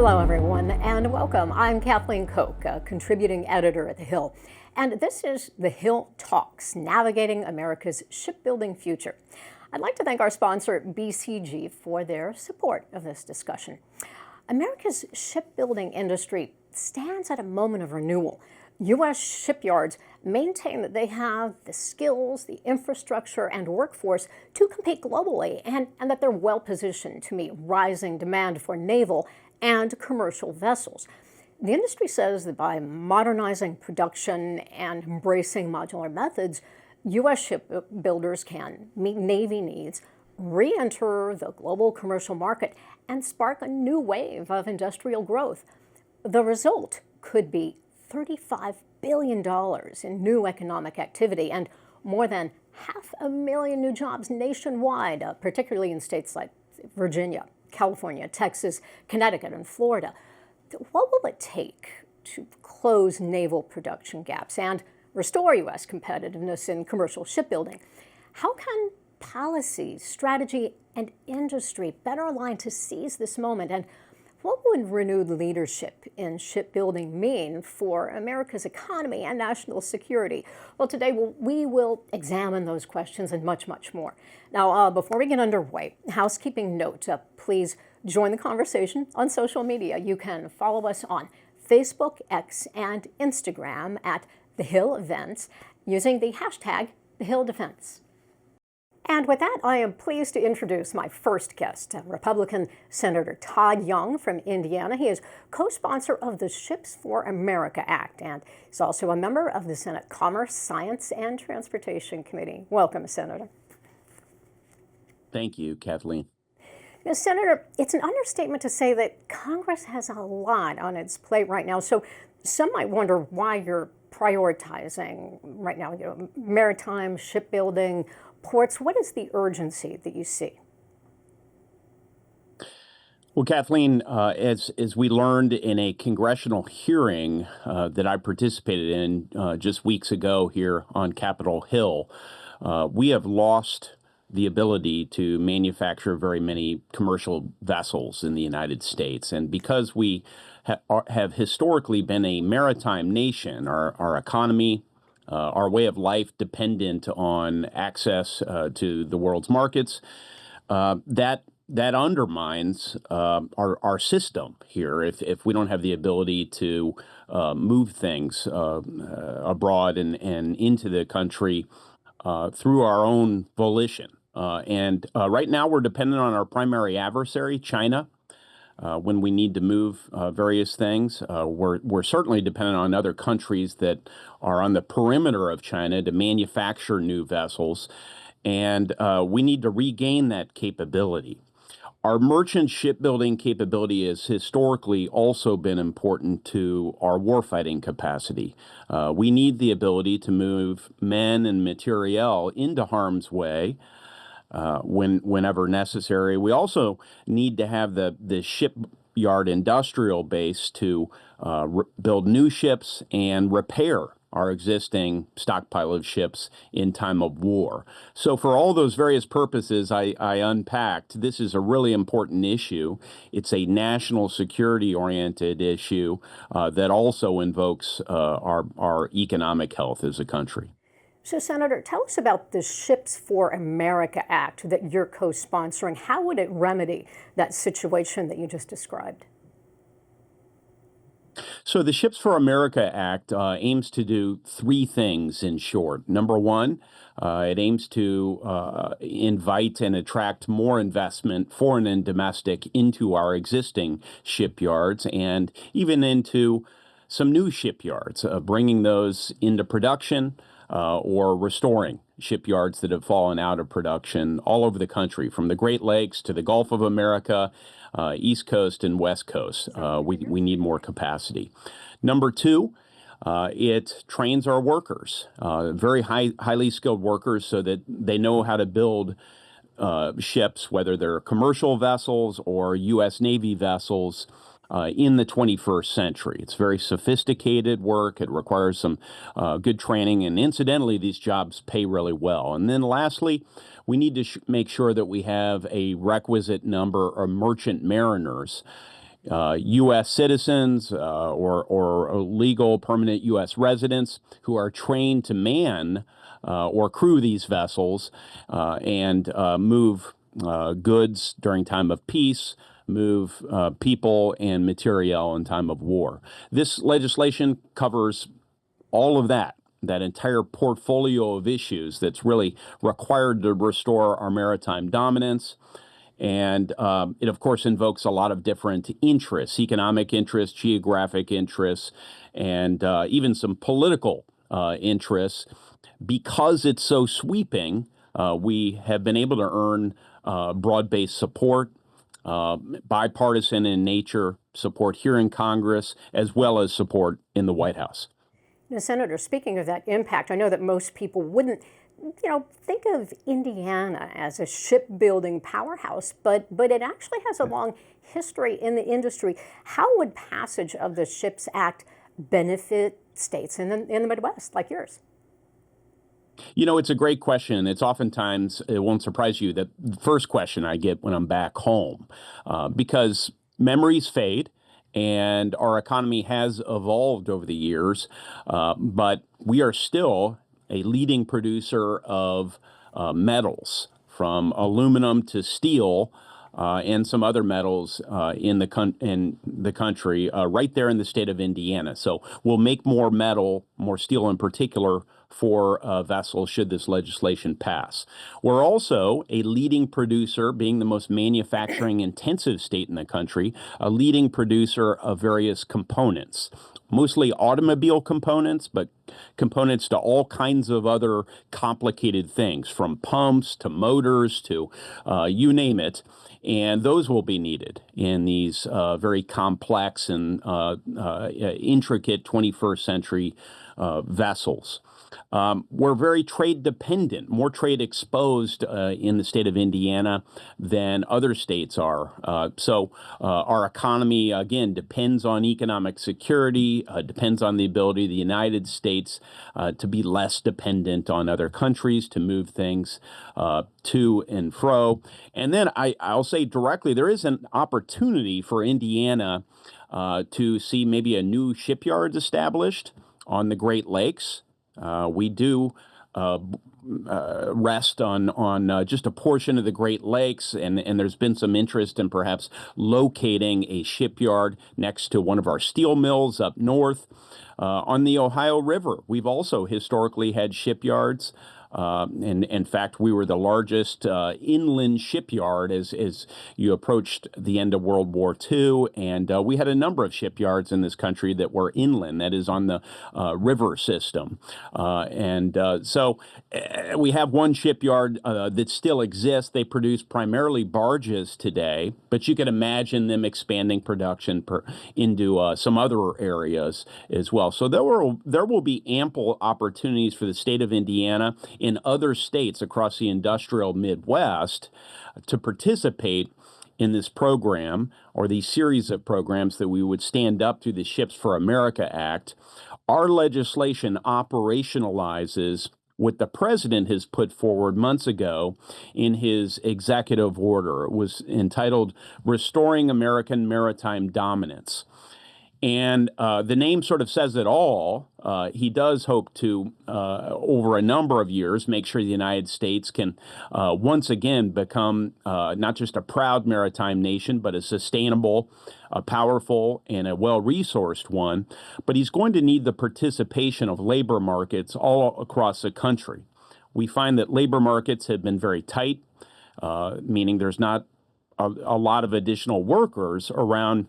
Hello, everyone, and welcome. I'm Kathleen Koch, a contributing editor at The Hill, and this is The Hill Talks, Navigating America's Shipbuilding Future. I'd like to thank our sponsor, BCG, for their support of this discussion. America's shipbuilding industry stands at a moment of renewal. U.S. shipyards maintain that they have the skills, the infrastructure, and workforce to compete globally, and that they're well positioned to meet rising demand for naval and commercial vessels. The industry says that by modernizing production and embracing modular methods, U.S. shipbuilders can meet Navy needs, re-enter the global commercial market, and spark a new wave of industrial growth. The result could be $35 billion in new economic activity and more than 500,000 new jobs nationwide, particularly in states like Virginia, California, Texas, Connecticut, and Florida. What will it take to close naval production gaps and restore U.S. competitiveness in commercial shipbuilding? How can policy, strategy, and industry better align to seize this moment? And what would renewed leadership in shipbuilding mean for America's economy and national security? Well, today we will examine those questions and much, much more. Now, before we get underway, housekeeping note, please join the conversation on social media. You can follow us on Facebook, X, and Instagram at The Hill Events using the hashtag #TheHillDefense. And with that, I am pleased to introduce my first guest, Republican Senator Todd Young from Indiana. He is co-sponsor of the Ships for America Act, and he's also a member of the Senate Commerce, Science, and Transportation Committee. Welcome, Senator. Thank you, Kathleen. Now, Senator, it's an understatement to say that Congress has a lot on its plate right now, so some might wonder why you're prioritizing right now, maritime, shipbuilding, ports. What is the urgency that you see? Well, Kathleen, as we learned in a congressional hearing that I participated in just weeks ago here on Capitol Hill, we have lost the ability to manufacture very many commercial vessels in the United States. And because we have historically been a maritime nation, our economy, our way of life dependent on access to the world's markets, that undermines our system here if we don't have the ability to move things abroad and into the country through our own volition. And right now we're dependent on our primary adversary, China. When we need to move various things, we're certainly dependent on other countries that are on the perimeter of China to manufacture new vessels, and we need to regain that capability. Our merchant shipbuilding capability has historically also been important to our warfighting capacity. We need the ability to move men and materiel into harm's way whenever necessary. We also need to have the shipyard industrial base to build new ships and repair our existing stockpile of ships in time of war. So for all those various purposes I unpacked, this is a really important issue. It's a national security-oriented issue that also invokes our economic health as a country. So, Senator, tell us about the Ships for America Act that you're co-sponsoring. How would it remedy that situation that you just described? So the Ships for America Act aims to do three things in short. Number one, it aims to invite and attract more investment, foreign and domestic, into our existing shipyards and even into some new shipyards, bringing those into production or restoring shipyards that have fallen out of production all over the country, from the Great Lakes to the Gulf of America, East Coast and West Coast. We need more capacity. Number two, it trains our workers, very highly skilled workers, so that they know how to build ships, whether they're commercial vessels or U.S. Navy vessels, in the 21st century. It's very sophisticated work. It requires some good training. And incidentally, these jobs pay really well. And then lastly, we need to make sure that we have a requisite number of merchant mariners U.S. citizens or legal permanent U.S. residents who are trained to man or crew these vessels and move goods during time of peace, move people and material in time of war. This legislation covers all of that entire portfolio of issues that's really required to restore our maritime dominance. And it, of course, invokes a lot of different interests, economic interests, geographic interests, and even some political interests. Because it's so sweeping, we have been able to earn broad-based support, bipartisan in nature, support here in Congress, as well as support in the White House. Now, Senator, speaking of that impact, I know that most people wouldn't, think of Indiana as a shipbuilding powerhouse, but it actually has a long history in the industry. How would passage of the SHIPS Act benefit states in the Midwest like yours? It's a great question. It's oftentimes, it won't surprise you, that the first question I get when I'm back home, because memories fade and our economy has evolved over the years, but we are still a leading producer of metals, from aluminum to steel. And some other metals in the country, right there in the state of Indiana. So we'll make more metal, more steel in particular, for vessels should this legislation pass. We're also a leading producer, being the most manufacturing intensive state in the country, a leading producer of various components. Mostly automobile components, but components to all kinds of other complicated things, from pumps to motors to you name it. And those will be needed in these very complex and intricate 21st century vessels. We're very trade dependent, more trade exposed in the state of Indiana than other states are. So our economy, again, depends on economic security, depends on the ability of the United States to be less dependent on other countries, to move things to and fro. And then I'll say directly, there is an opportunity for Indiana to see maybe a new shipyard established on the Great Lakes. We do rest on just a portion of the Great Lakes, and there's been some interest in perhaps locating a shipyard next to one of our steel mills up north. On the Ohio River, we've also historically had shipyards. And in fact, we were the largest inland shipyard as you approached the end of World War II. And we had a number of shipyards in this country that were inland, that is on the river system. So we have one shipyard that still exists. They produce primarily barges today, but you can imagine them expanding production into some other areas as well. So there will be ample opportunities for the state of Indiana in other states across the industrial Midwest to participate in this program, or these series of programs that we would stand up through the Ships for America Act. Our legislation operationalizes what the president has put forward months ago in his executive order. It was entitled Restoring American Maritime Dominance. And the name sort of says it all. He does hope to, over a number of years, make sure the United States can once again become not just a proud maritime nation, but a sustainable, a powerful, and a well-resourced one. But he's going to need the participation of labor markets all across the country. We find that labor markets have been very tight, meaning there's not a lot of additional workers around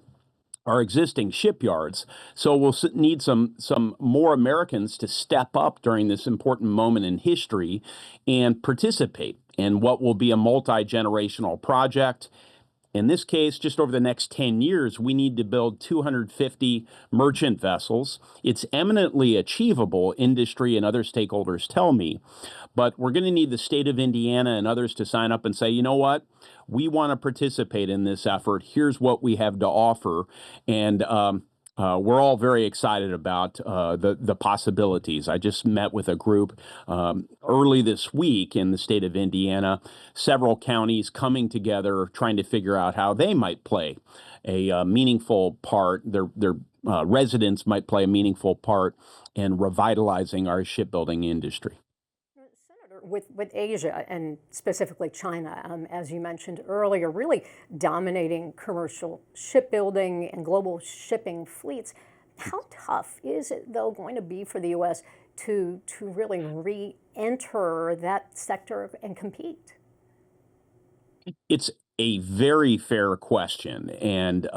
our existing shipyards. So we'll need some more Americans to step up during this important moment in history and participate in what will be a multi-generational project. In this case, just over the next 10 years, we need to build 250 merchant vessels. It's eminently achievable, industry and other stakeholders tell me, but we're going to need the state of Indiana and others to sign up and say, you know what, we want to participate in this effort. Here's what we have to offer. And we're all very excited about the possibilities. I just met with a group early this week in the state of Indiana, several counties coming together, trying to figure out how they might play a meaningful part. Their residents might play a meaningful part in revitalizing our shipbuilding industry. Senator, with Asia and specifically China, as you mentioned earlier, really dominating commercial shipbuilding and global shipping fleets, how tough is it, though, going to be for the U.S. to really re-enter that sector and compete? It's a very fair question, and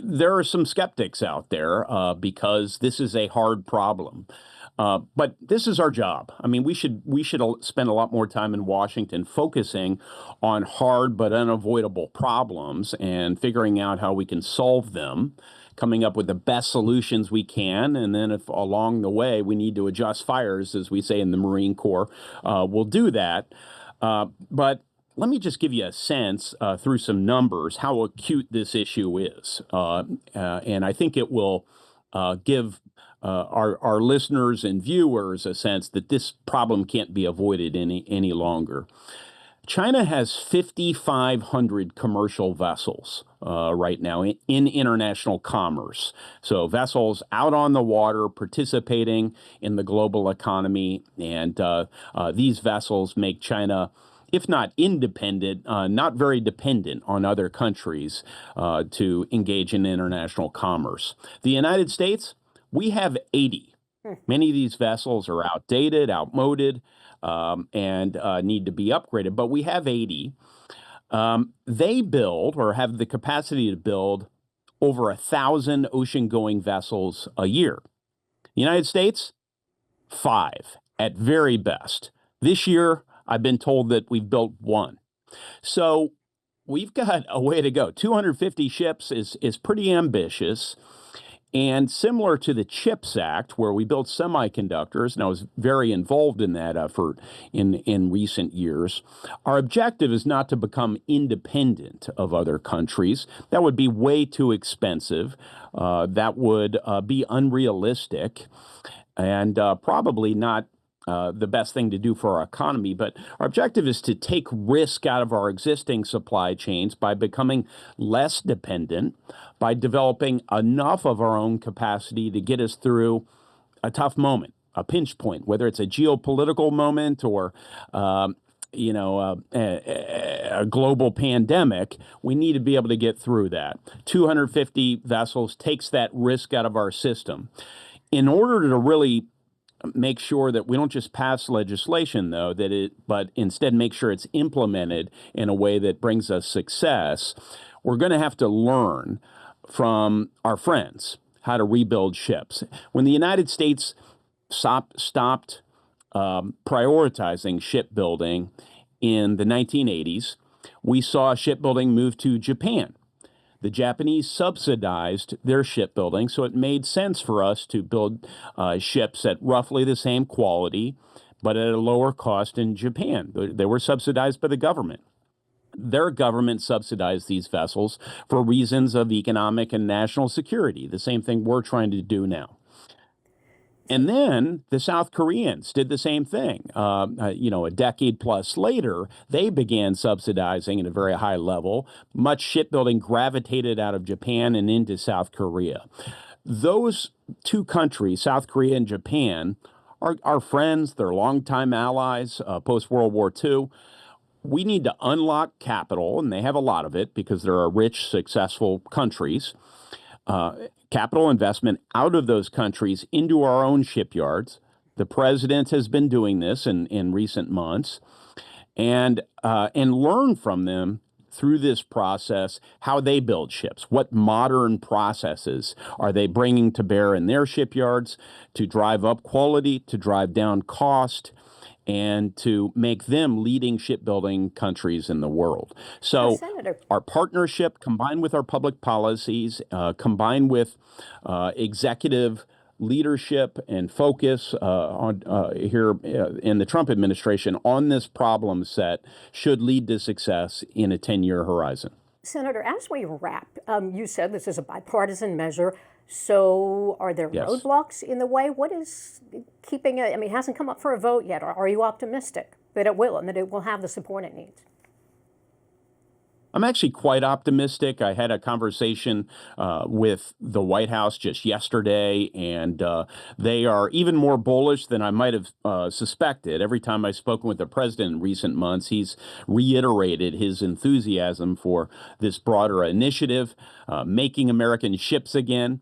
there are some skeptics out there because this is a hard problem. But this is our job. I mean, we should spend a lot more time in Washington focusing on hard but unavoidable problems and figuring out how we can solve them, coming up with the best solutions we can, and then if along the way we need to adjust fires, as we say in the Marine Corps, we'll do that. But let me just give you a sense through some numbers how acute this issue is. And I think it will give our listeners and viewers a sense that this problem can't be avoided any longer. China has 5,500 commercial vessels right now in international commerce. So vessels out on the water participating in the global economy. And these vessels make China, if not independent, not very dependent on other countries to engage in international commerce. The United States, we have 80. Many of these vessels are outdated, outmoded, and need to be upgraded, but we have 80. They build or have the capacity to build over 1,000 ocean-going vessels a year. The United States, 5 at very best. This year, I've been told that we've built 1. So we've got a way to go. 250 ships is pretty ambitious. And similar to the CHIPS Act, where we built semiconductors, and I was very involved in that effort in recent years, our objective is not to become independent of other countries. That would be way too expensive. That would be unrealistic and probably not the best thing to do for our economy. But our objective is to take risk out of our existing supply chains by becoming less dependent, by developing enough of our own capacity to get us through a tough moment, a pinch point, whether it's a geopolitical moment or a global pandemic. We need to be able to get through that. 250 vessels takes that risk out of our system. In order to really make sure that we don't just pass legislation, though, but instead make sure it's implemented in a way that brings us success, we're going to have to learn from our friends how to rebuild ships. When the United States stopped prioritizing shipbuilding in the 1980s, we saw shipbuilding move to Japan. The Japanese subsidized their shipbuilding, so it made sense for us to build ships at roughly the same quality, but at a lower cost in Japan. They were subsidized by the government. Their government subsidized these vessels for reasons of economic and national security, the same thing we're trying to do now. And then the South Koreans did the same thing. A decade plus later, they began subsidizing at a very high level. Much shipbuilding gravitated out of Japan and into South Korea. Those two countries, South Korea and Japan, are friends. They're longtime allies post-World War II. We need to unlock capital, and they have a lot of it because they're rich, successful countries. Capital investment out of those countries into our own shipyards. The president has been doing this in recent months, and learn from them through this process how they build ships. What modern processes are they bringing to bear in their shipyards to drive up quality, to drive down cost, and to make them leading shipbuilding countries in the world. So our partnership, combined with our public policies, combined with executive leadership and focus here in the Trump administration on this problem set, should lead to success in a 10-year horizon. Senator, as we wrap, you said this is a bipartisan measure. So are there Yes. roadblocks in the way? What is keeping it? I mean, it hasn't come up for a vote yet. Are you optimistic that it will and that it will have the support it needs? I'm actually quite optimistic. I had a conversation with the White House just yesterday, and they are even more bullish than I might have suspected. Every time I've spoken with the president in recent months, he's reiterated his enthusiasm for this broader initiative, making American ships again.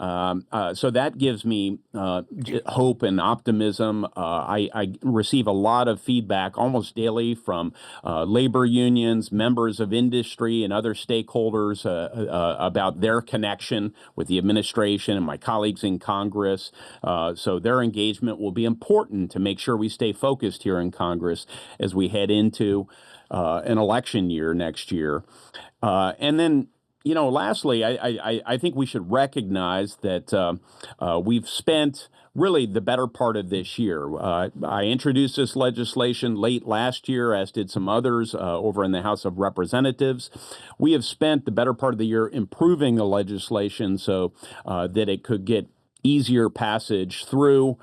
So that gives me hope and optimism. I receive a lot of feedback almost daily from labor unions, members of industry, and other stakeholders about their connection with the administration and my colleagues in Congress. So their engagement will be important to make sure we stay focused here in Congress as we head into an election year next year. And then lastly, I think we should recognize that we've spent really the better part of this year. I introduced this legislation late last year, as did some others over in the House of Representatives. We have spent the better part of the year improving the legislation so that it could get easier passage through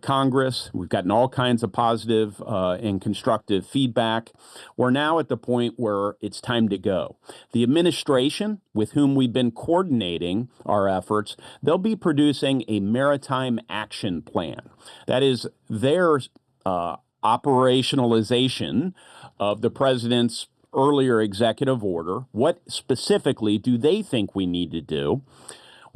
Congress. We've gotten all kinds of positive and constructive feedback. We're now at the point where it's time to go. The administration, with whom we've been coordinating our efforts, they'll be producing a maritime action plan. That is their operationalization of the president's earlier executive order. What specifically do they think we need to do?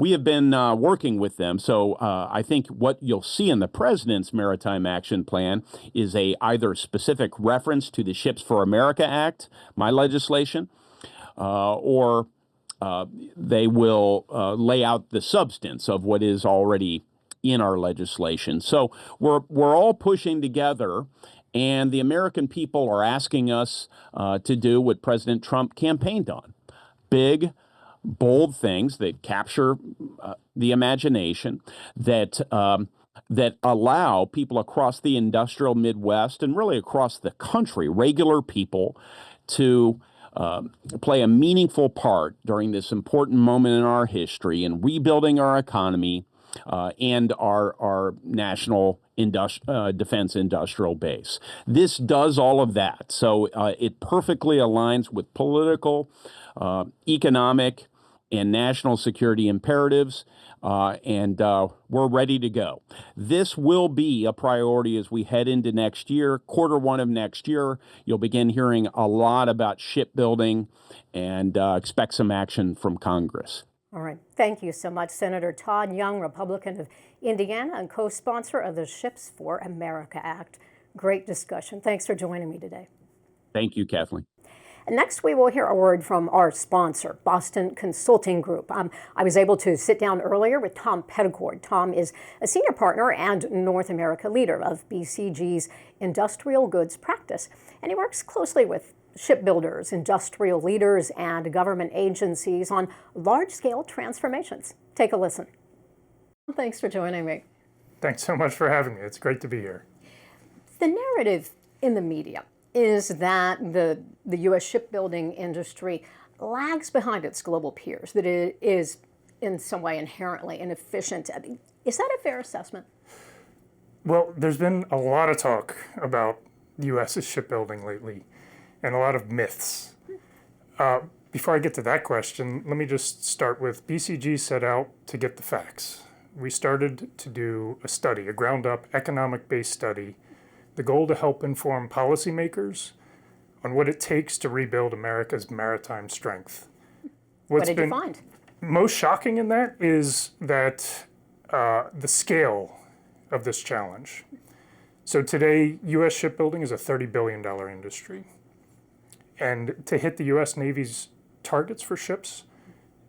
We have been working with them, so I think what you'll see in the president's Maritime Action Plan is a either specific reference to the Ships for America Act, my legislation, or they will lay out the substance of what is already in our legislation. So we're all pushing together, and the American people are asking us to do what President Trump campaigned on: big, bold things that capture the imagination, that allow people across the industrial Midwest and really across the country, regular people, to play a meaningful part during this important moment in our history in rebuilding our economy and our national defense industrial base. This does all of that. So it perfectly aligns with political, economic, and national security imperatives, and we're ready to go. This will be a priority as we head into next year. Quarter 1 of next year, you'll begin hearing a lot about shipbuilding, and expect some action from Congress. All right. Thank you so much, Senator Todd Young, Republican of Indiana and co-sponsor of the Ships for America Act. Great discussion. Thanks for joining me today. Thank you, Kathleen. And next, we will hear a word from our sponsor, Boston Consulting Group. I was able to sit down earlier with Tom Petticord. Tom is a senior partner and North America leader of BCG's industrial goods practice, and he works closely with shipbuilders, industrial leaders, and government agencies on large-scale transformations. Take a listen. Thanks for joining me. Thanks so much for having me. It's great to be here. The narrative in the media is that the U.S. shipbuilding industry lags behind its global peers, that it is in some way inherently inefficient. I mean, is that a fair assessment? Well, there's been a lot of talk about the U.S.'s shipbuilding lately and a lot of myths. Before I get to that question, let me just start with BCG set out to get the facts. We started to do a study, a ground-up economic-based study, the goal to help inform policymakers on what it takes to rebuild America's maritime strength. What did you find? Most shocking in that is that the scale of this challenge. So today, U.S. shipbuilding is a $30 billion industry. And to hit the U.S. Navy's targets for ships,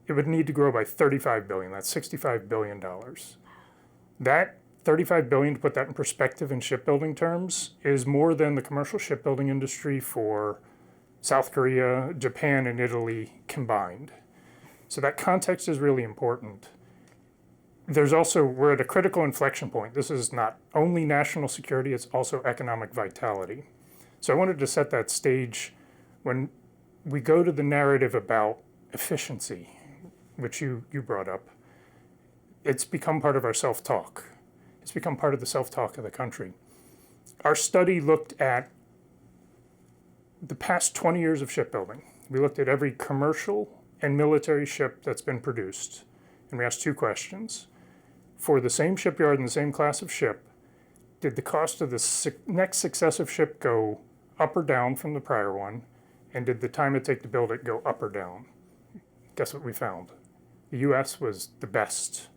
it would need to grow by $35 billion. That's $65 billion. That $35 billion, to put that in perspective in shipbuilding terms, is more than the commercial shipbuilding industry for South Korea, Japan, and Italy combined. So that context is really important. We're at a critical inflection point. This is not only national security, it's also economic vitality. So I wanted to set that stage when we go to the narrative about efficiency, which you brought up. It's become part of our self-talk. It's become part of the self-talk of the country. Our study looked at the past 20 years of shipbuilding. We looked at every commercial and military ship that's been produced, and we asked two questions. For the same shipyard and the same class of ship, did the cost of the next successive ship go up or down from the prior one? And did the time it take to build it go up or down? Guess what we found? The U.S. was the best.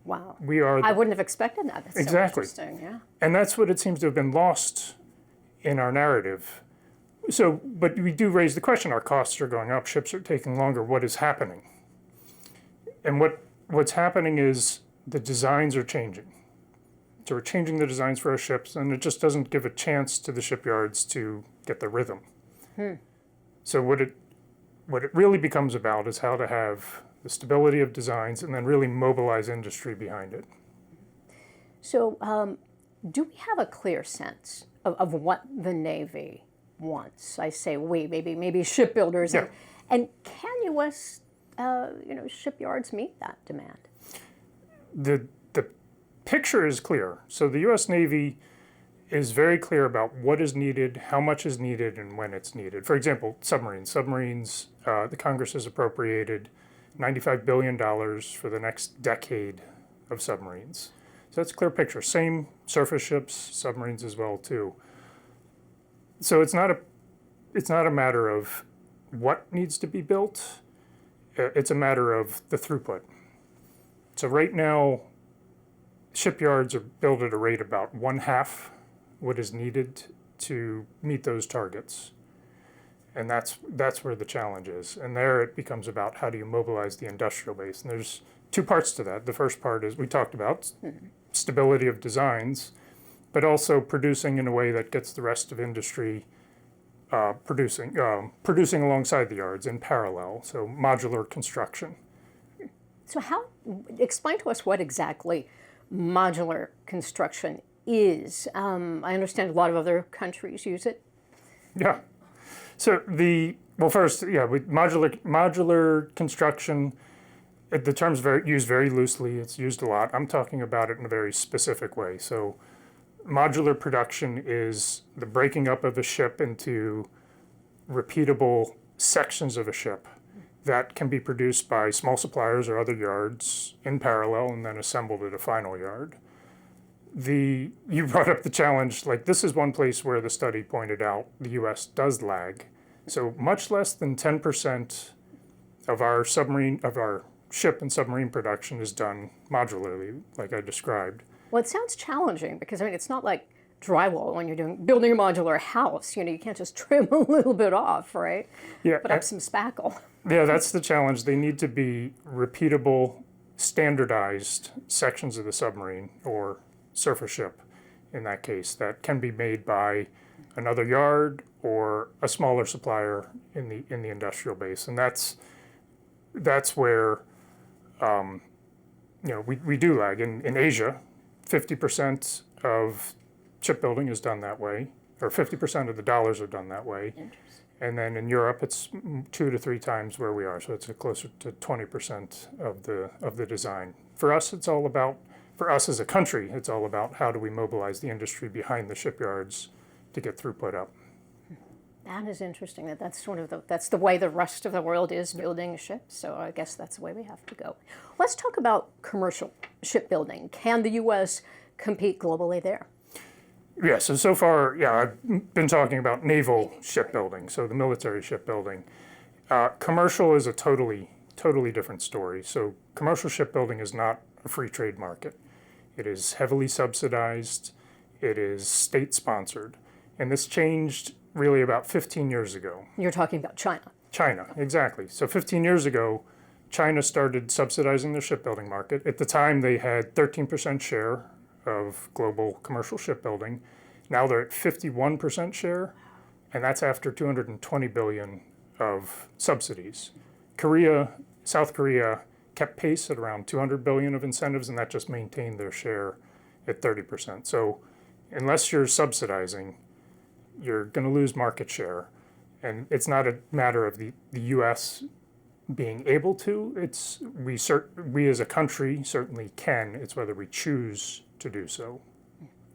Wow. I wouldn't have expected that. That's exactly. So interesting, yeah. And that's what it seems to have been lost in our narrative. So, but we do raise the question, our costs are going up, ships are taking longer, what is happening? And what's happening is the designs are changing. So we're changing the designs for our ships, and it just doesn't give a chance to the shipyards to get the rhythm. So what it really becomes about is how to have the stability of designs and then really mobilize industry behind it. So do we have a clear sense of what the Navy wants? I say we, maybe shipbuilders. Yeah. And can U.S. Shipyards meet that demand? The picture is clear. So the U.S. Navy is very clear about what is needed, how much is needed, and when it's needed. For example, submarines. Submarines, the Congress has appropriated $95 billion for the next decade of submarines. So that's a clear picture. Same surface ships, submarines as well too. So it's not a matter of what needs to be built. It's a matter of the throughput. So right now, shipyards are built at a rate about 1/2 what is needed to meet those targets. And that's where the challenge is. And there it becomes about how do you mobilize the industrial base. And there's two parts to that. The first part is we talked about stability of designs, but also producing in a way that gets the rest of industry producing alongside the yards in parallel. So modular construction. So explain to us what exactly modular construction is. I understand a lot of other countries use it. Yeah. So with modular construction, the term's used very loosely. It's used a lot. I'm talking about it in a very specific way. So modular production is the breaking up of a ship into repeatable sections of a ship that can be produced by small suppliers or other yards in parallel and then assembled at a final yard. You brought up the challenge, like this is one place where the study pointed out the U.S. does lag. So much less than 10% of our ship and submarine production is done modularly, like I described. Well, it sounds challenging because it's not like drywall when you're building a modular house. You can't just trim a little bit off, right? Yeah. Put up some spackle. Yeah, that's the challenge. They need to be repeatable, standardized sections of the submarine or surface ship, in that case, that can be made by another yard or a smaller supplier in the industrial base, and that's where we do lag. In Asia, 50% of shipbuilding is done that way, or 50% of the dollars are done that way, and then in Europe it's 2 to 3 times where we are, so it's closer to 20% of the design. For us, for us as a country, it's all about how do we mobilize the industry behind the shipyards to get throughput up. That is interesting. That's the way the rest of the world is building ships. So I guess that's the way we have to go. Let's talk about commercial shipbuilding. Can the U.S. compete globally there? Yeah. So far, I've been talking about naval shipbuilding, so the military shipbuilding. Commercial is a totally different story. So commercial shipbuilding is not a free trade market. It is heavily subsidized. It is state-sponsored. And this changed really about 15 years ago. You're talking about China. China, exactly. So 15 years ago, China started subsidizing the shipbuilding market. At the time, they had 13% share of global commercial shipbuilding. Now they're at 51% share, and that's after $220 billion of subsidies. South Korea kept pace at around $200 billion of incentives, and that just maintained their share at 30%. So unless you're subsidizing, you're going to lose market share. And it's not a matter of the U.S. being able to. It's we as a country certainly can. It's whether we choose to do so.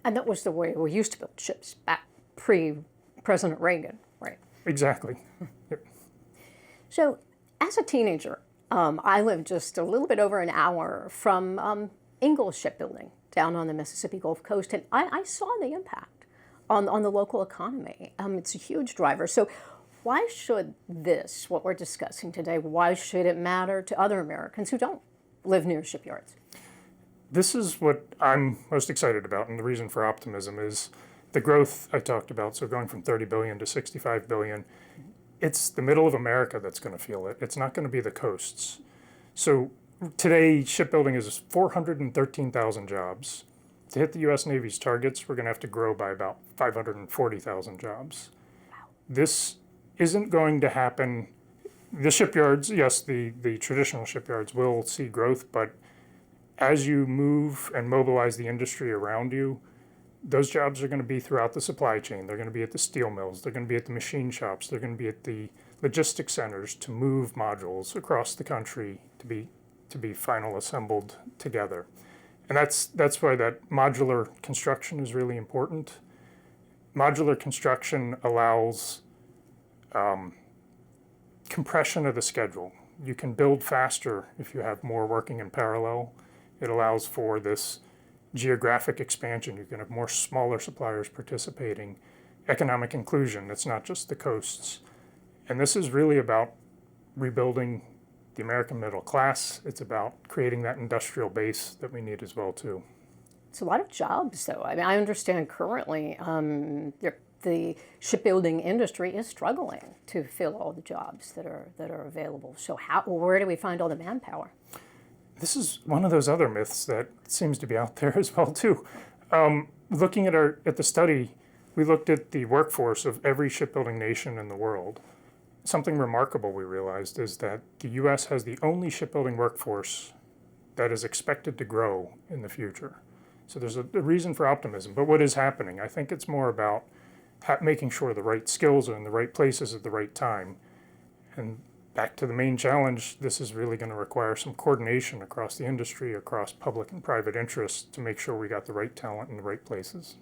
And that was the way we used to build ships back pre-President Reagan, right? Exactly. Yep. So as a teenager, I lived just a little bit over an hour from Ingalls Shipbuilding down on the Mississippi Gulf Coast, and I saw the impact on the local economy. It's a huge driver. So why should this, what we're discussing today, why should it matter to other Americans who don't live near shipyards? This is what I'm most excited about, and the reason for optimism is the growth I talked about. So going from 30 billion to 65 billion, it's the middle of America that's going to feel it. It's not going to be the coasts. So today, shipbuilding is 413,000 jobs. To hit the U.S. Navy's targets, we're going to have to grow by about 540,000 jobs. Wow. This isn't going to happen. The shipyards, yes, the traditional shipyards will see growth, but as you move and mobilize the industry around you, those jobs are going to be throughout the supply chain. They're going to be at the steel mills. They're going to be at the machine shops. They're going to be at the logistics centers to move modules across the country to be final assembled together. And that's why that modular construction is really important. Modular construction allows compression of the schedule. You can build faster if you have more working in parallel. It allows for this geographic expansion. You can have more smaller suppliers participating. Economic inclusion, it's not just the coasts. And this is really about rebuilding the American middle class. It's about creating that industrial base that we need as well, too. It's a lot of jobs, though. I mean, I understand currently the shipbuilding industry is struggling to fill all the jobs that are available. So where do we find all the manpower? This is one of those other myths that seems to be out there as well, too. Looking at the study, we looked at the workforce of every shipbuilding nation in the world. Something remarkable we realized is that the U.S. has the only shipbuilding workforce that is expected to grow in the future. So there's a reason for optimism. But what is happening? I think it's more about making sure the right skills are in the right places at the right time. And back to the main challenge, this is really going to require some coordination across the industry, across public and private interests to make sure we got the right talent in the right places.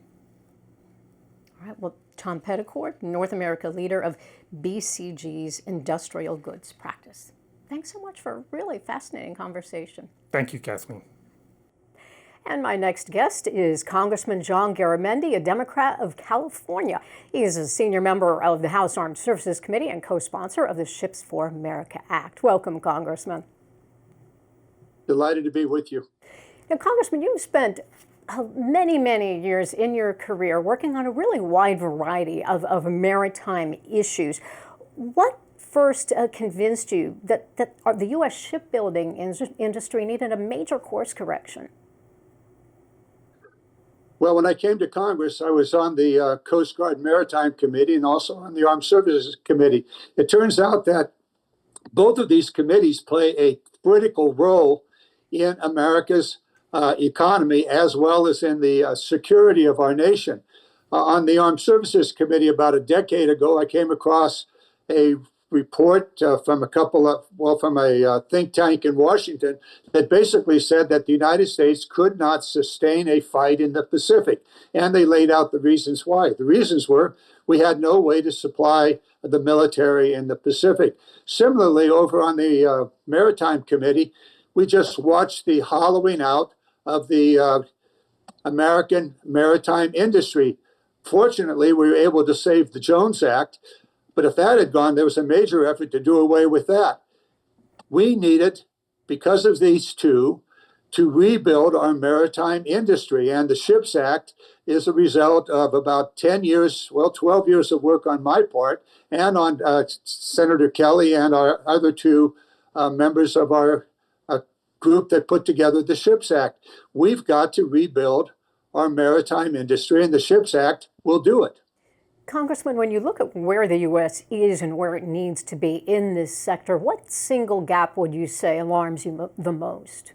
All right, well, Tom Petticord, North America leader of BCG's industrial goods practice. Thanks so much for a really fascinating conversation. Thank you, Kathleen. And my next guest is Congressman John Garamendi, a Democrat of California. He is a senior member of the House Armed Services Committee and co-sponsor of the Ships for America Act. Welcome, Congressman. Delighted to be with you. Now, Congressman, you've spent many, many years in your career working on a really wide variety of maritime issues. What first convinced you that the U.S. shipbuilding industry needed a major course correction? Well, when I came to Congress, I was on the Coast Guard Maritime Committee and also on the Armed Services Committee. It turns out that both of these committees play a critical role in America's economy as well as in the security of our nation. On the Armed Services Committee about a decade ago, I came across a report from a think tank in Washington that basically said that the United States could not sustain a fight in the Pacific. And they laid out the reasons why. The reasons were we had no way to supply the military in the Pacific. Similarly, over on the Maritime Committee, we just watched the hollowing out of the American maritime industry. Fortunately, we were able to save the Jones Act. But if that had gone, there was a major effort to do away with that. We needed, because of these two, to rebuild our maritime industry. And the Ships Act is a result of about 12 years of work on my part and on Senator Kelly and our other two members of our group that put together the Ships Act. We've got to rebuild our maritime industry, and the Ships Act will do it. Congressman, when you look at where the U.S. is and where it needs to be in this sector, what single gap would you say alarms you the most?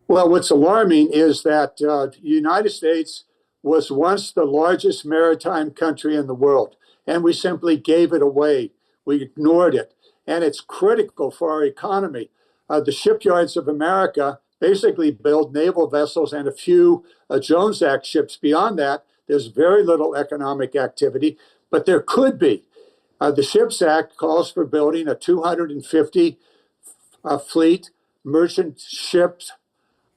Well, what's alarming is that the United States was once the largest maritime country in the world, and we simply gave it away. We ignored it. And it's critical for our economy. The shipyards of America basically build naval vessels and a few Jones Act ships. Beyond that, there's very little economic activity, but there could be. The Ships Act calls for building a 250 fleet merchant ships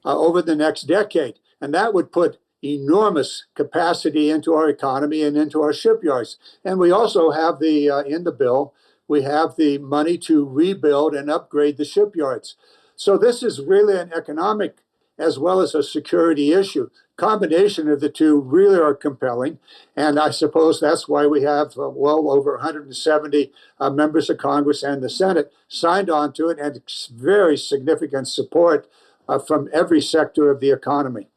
over the next decade. And that would put enormous capacity into our economy and into our shipyards. And we also have in the bill, we have the money to rebuild and upgrade the shipyards. So this is really an economic as well as a security issue. Combination of the two really are compelling. And I suppose that's why we have well over 170 members of Congress and the Senate signed on to it, and very significant support from every sector of the economy.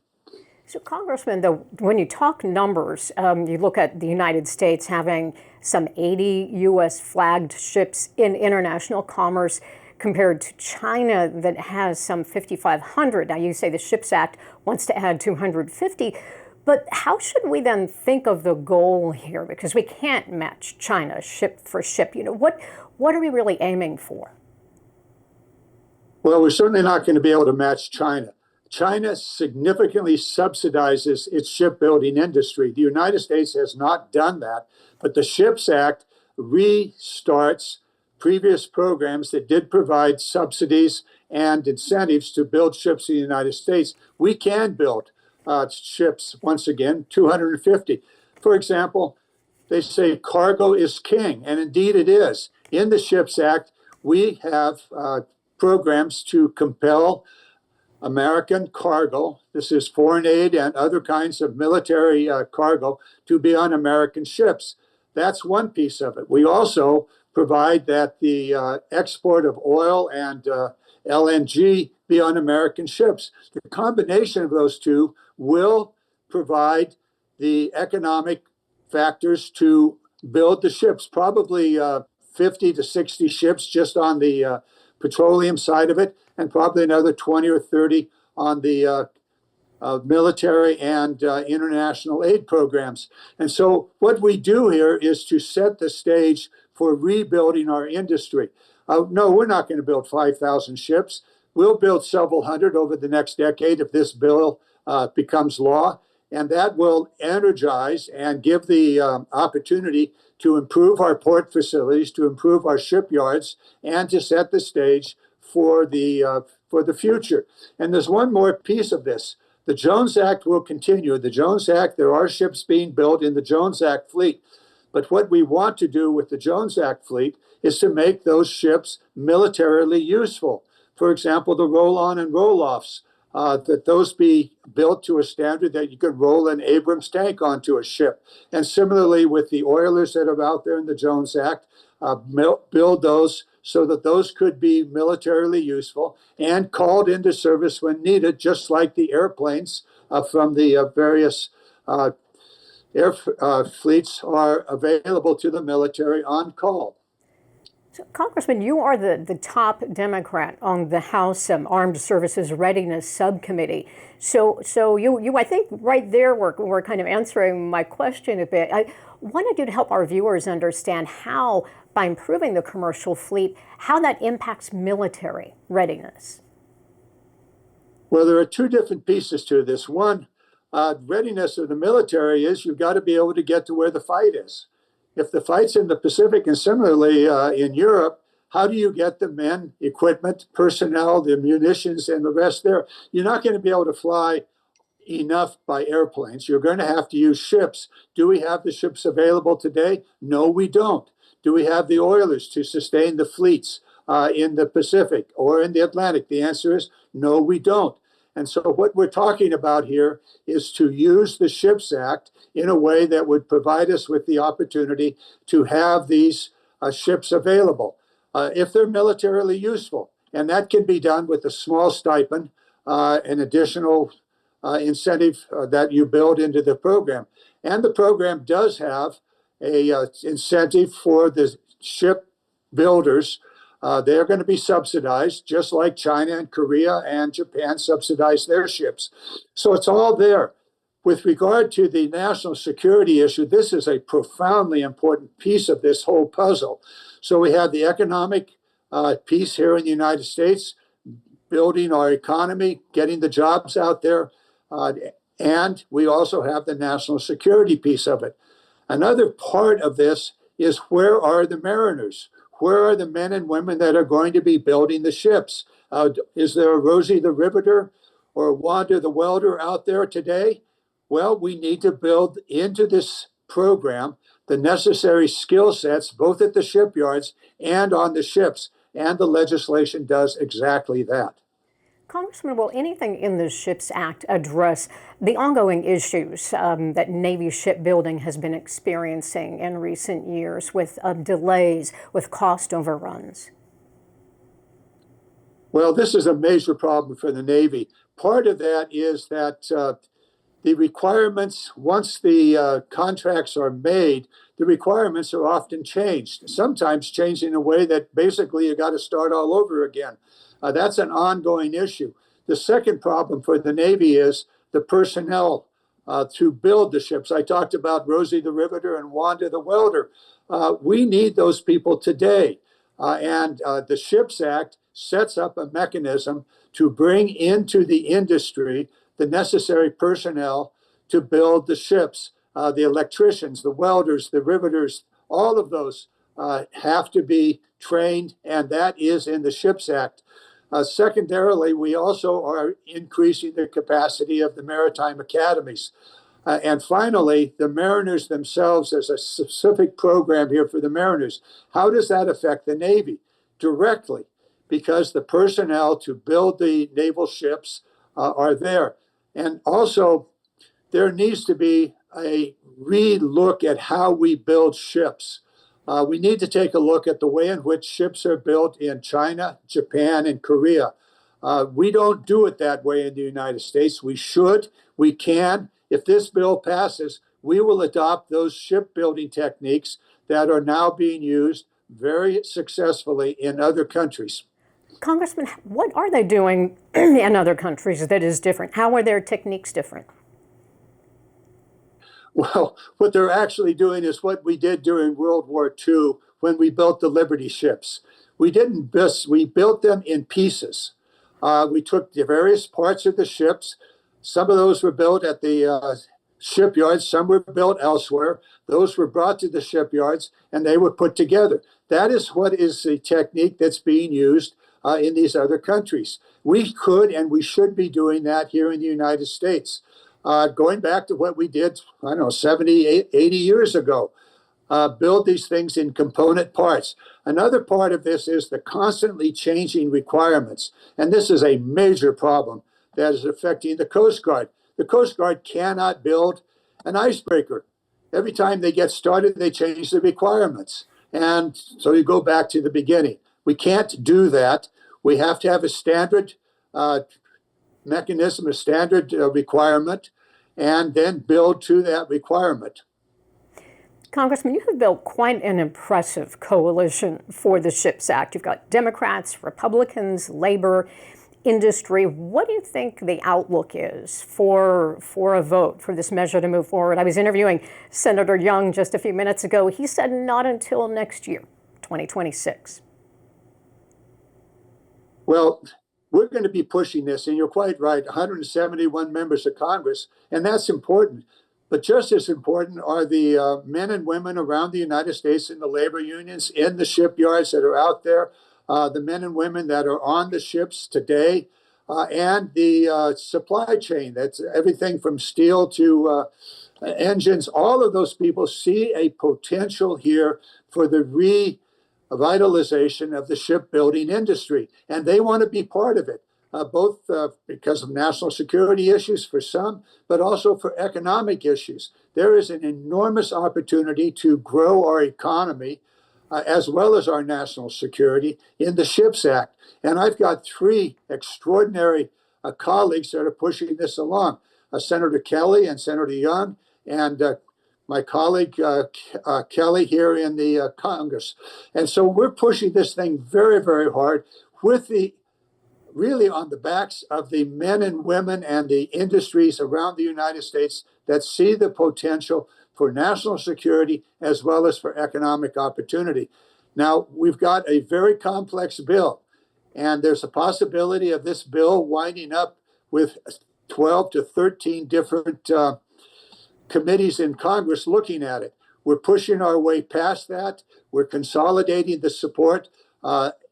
So, Congressman, when you talk numbers, you look at the United States having some 80 U.S. flagged ships in international commerce compared to China that has some 5,500. Now, you say the Ships Act wants to add 250, but how should we then think of the goal here? Because we can't match China ship for ship. What are we really aiming for? Well, we're certainly not going to be able to match China. China significantly subsidizes its shipbuilding industry. The United States has not done that, but the Ships Act restarts previous programs that did provide subsidies and incentives to build ships in the United States. We can build ships, once again, 250. For example, they say cargo is king, and indeed it is. In the Ships Act, we have programs to compel American cargo, this is foreign aid and other kinds of military cargo, to be on American ships. That's one piece of it. We also provide that the export of oil and LNG be on American ships. The combination of those two will provide the economic factors to build the ships, probably 50 to 60 ships just on the petroleum side of it, and probably another 20 or 30 on the military and international aid programs. And so what we do here is to set the stage for rebuilding our industry. No, we're not going to build 5,000 ships. We'll build several hundred over the next decade if this bill becomes law. And that will energize and give the opportunity to improve our port facilities, to improve our shipyards, and to set the stage for the future. And there's one more piece of this. The Jones Act will continue. The Jones Act, there are ships being built in the Jones Act fleet. But what we want to do with the Jones Act fleet is to make those ships militarily useful. For example, the roll-on and roll-offs, that those be built to a standard that you could roll an Abrams tank onto a ship. And similarly with the oilers that are out there in the Jones Act, build those so that those could be militarily useful and called into service when needed, just like the airplanes from the various air fleets are available to the military on call. So, Congressman, you are the top Democrat on the House Armed Services Readiness Subcommittee. So you I think right there we're kind of answering my question a bit. I wanted you to help our viewers understand how, by improving the commercial fleet, how that impacts military readiness. Well, there are two different pieces to this. One, readiness of the military is you've got to be able to get to where the fight is. If the fight's in the Pacific and similarly in Europe, how do you get the men, equipment, personnel, the munitions, and the rest there? You're not going to be able to fly enough by airplanes. You're going to have to use ships. Do we have the ships available today? No, we don't. Do we have the oilers to sustain the fleets in the Pacific or in the Atlantic? The answer is no, we don't. And so what we're talking about here is to use the Ships Act in a way that would provide us with the opportunity to have these ships available if they're militarily useful. And that can be done with a small stipend, an additional incentive that you build into the program. And the program does have a incentive for the ship builders. They're going to be subsidized, just like China and Korea and Japan subsidize their ships. So it's all there. With regard to the national security issue, this is a profoundly important piece of this whole puzzle. So we have the economic piece here in the United States, building our economy, getting the jobs out there, and we also have the national security piece of it. Another part of this is, where are the mariners? Where are the men and women that are going to be building the ships? Is there a Rosie the Riveter or a Wanda the Welder out there today? Well, we need to build into this program the necessary skill sets, both at the shipyards and on the ships. And the legislation does exactly that. Congressman, will anything in the SHIPS Act address the ongoing issues that Navy shipbuilding has been experiencing in recent years with delays, with cost overruns? Well, this is a major problem for the Navy. Part of that is that the requirements, once the contracts are made, the requirements are often changed, sometimes changed in a way that basically you got to start all over again. That's an ongoing issue. The second problem for the Navy is the personnel to build the ships. I talked about Rosie the Riveter and Wanda the Welder. We need those people today. And the SHIPS Act sets up a mechanism to bring into the industry the necessary personnel to build the ships. The electricians, the welders, the riveters, all of those have to be trained, and that is in the SHIPS Act. Secondarily, we also are increasing the capacity of the maritime academies. And finally, the mariners themselves, there's a specific program here for the mariners. How does that affect the Navy? Directly, because the personnel to build the naval ships are there. And also, there needs to be a re-look at how we build ships. We need to take a look at the way in which ships are built in China, Japan, and Korea. We don't do it that way in the United States. We should, we can. If this bill passes, we will adopt those shipbuilding techniques that are now being used very successfully in other countries. Congressman, what are they doing in other countries that is different? How are their techniques different? Well, what they're actually doing is what we did during World War II when we built the Liberty ships. We built them in pieces. We took the various parts of the ships. Some of those were built at the shipyards, some were built elsewhere. Those were brought to the shipyards and they were put together. That is what is the technique that's being used in these other countries. We could and we should be doing that here in the United States. Going back to what we did, 70, 80 years ago, build these things in component parts. Another part of this is the constantly changing requirements. And this is a major problem that is affecting the Coast Guard. The Coast Guard cannot build an icebreaker. Every time they get started, they change the requirements. And so you go back to the beginning. We can't do that. We have to have a standard mechanism, a standard requirement, and then build to that requirement. Congressman, you have built quite an impressive coalition for the SHIPS Act. You've got Democrats, Republicans, labor, industry. What do you think the outlook is for a vote for this measure to move forward? I was interviewing Senator Young just a few minutes ago. He said not until next year, 2026. Well, we're going to be pushing this, and you're quite right, 171 members of Congress, and that's important. But just as important are the men and women around the United States in the labor unions, in the shipyards that are out there, the men and women that are on the ships today, and the supply chain. That's everything from steel to engines. All of those people see a potential here for the revitalization of the shipbuilding industry, and they want to be part of it, both because of national security issues for some, but also for economic issues. There is an enormous opportunity to grow our economy as well as our national security in the SHIPS Act. And I've got three extraordinary colleagues that are pushing this along, Senator Kelly and Senator Young, and my colleague Kelly here in the Congress. And so we're pushing this thing very, very hard with the really on the backs of the men and women and the industries around the United States that see the potential for national security as well as for economic opportunity. Now, we've got a very complex bill, and there's a possibility of this bill winding up with 12 to 13 different committees in Congress looking at it. We're pushing our way past that. We're consolidating the support